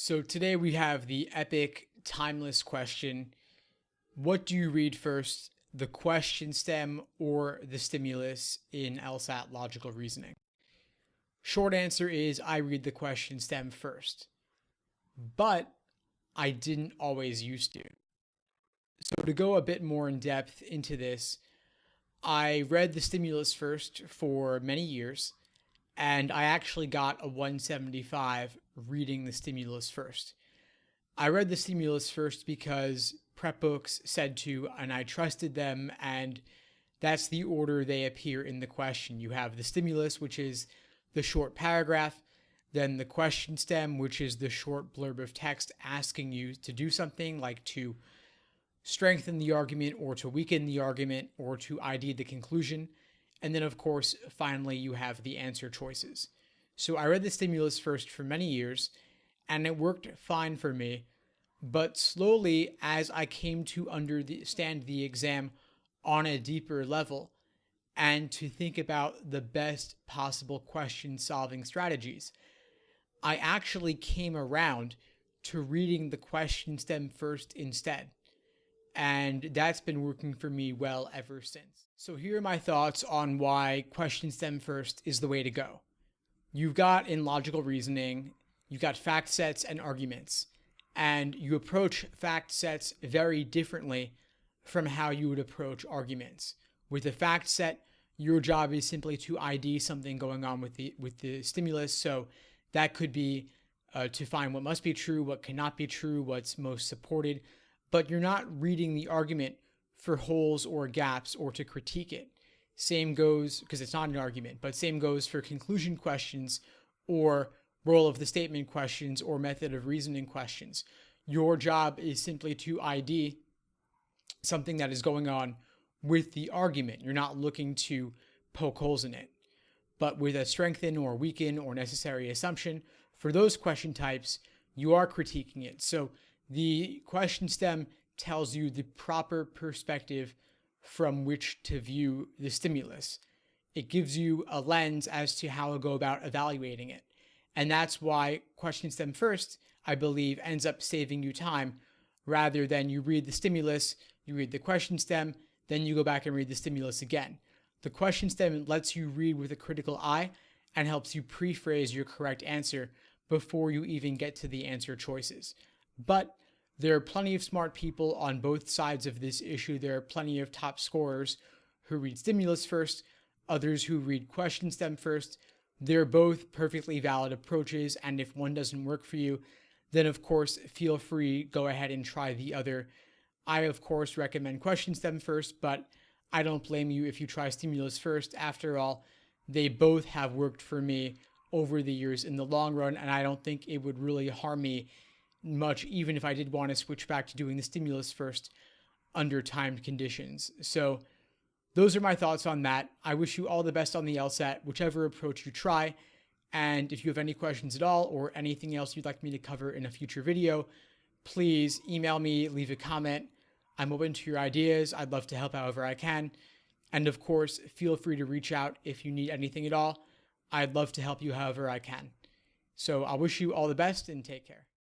So today we have the epic timeless question. What do you read first, the question stem or the stimulus in LSAT logical reasoning? Short answer is I read the question stem first, but I didn't always used to. So to go a bit more in depth into this, I read the stimulus first for many years, and I actually got a 175 reading the stimulus first. I read the stimulus first because prep books said to, and I trusted them, and that's the order they appear in the question. You have the stimulus, which is the short paragraph, then the question stem, which is the short blurb of text asking you to do something like to strengthen the argument or to weaken the argument or to ID the conclusion. And then, of course, finally, you have the answer choices. So I read the stimulus first for many years, and it worked fine for me. But slowly, as I came to understand the exam on a deeper level and to think about the best possible question solving strategies, I actually came around to reading the question stem first instead. And that's been working for me well ever since. So here are my thoughts on why question stem first is the way to go. You've got in logical reasoning, you've got fact sets and arguments, and you approach fact sets very differently from how you would approach arguments. With a fact set, your job is simply to ID something going on with the stimulus. So that could be to find what must be true, what cannot be true, what's most supported, but you're not reading the argument for holes or gaps or to critique it. Same goes, because it's not an argument, but same goes for conclusion questions or role of the statement questions or method of reasoning questions. Your job is simply to ID something that is going on with the argument. You're not looking to poke holes in it. But with a strengthen or weaken or necessary assumption, for those question types, you are critiquing it. So the question stem tells you the proper perspective from which to view the stimulus. It gives you a lens as to how to go about evaluating it. And that's why question stem first, I believe, ends up saving you time rather than you read the stimulus, you read the question stem, then you go back and read the stimulus again. The question stem lets you read with a critical eye and helps you pre-phrase your correct answer before you even get to the answer choices. But there are plenty of smart people on both sides of this issue. There are plenty of top scorers who read stimulus first, others who read question stem first. They're both perfectly valid approaches, and if one doesn't work for you, then of course feel free, go ahead and try the other. I of course recommend question stem first, but I don't blame you if you try stimulus first. After all, they both have worked for me over the years in the long run, and I don't think it would really harm me much, even if I did want to switch back to doing the stimulus first under timed conditions. So those are my thoughts on that. I wish you all the best on the LSAT, whichever approach you try. And if you have any questions at all or anything else you'd like me to cover in a future video, please email me, leave a comment. I'm open to your ideas. I'd love to help however I can. And of course, feel free to reach out if you need anything at all. I'd love to help you however I can. So I wish you all the best and take care.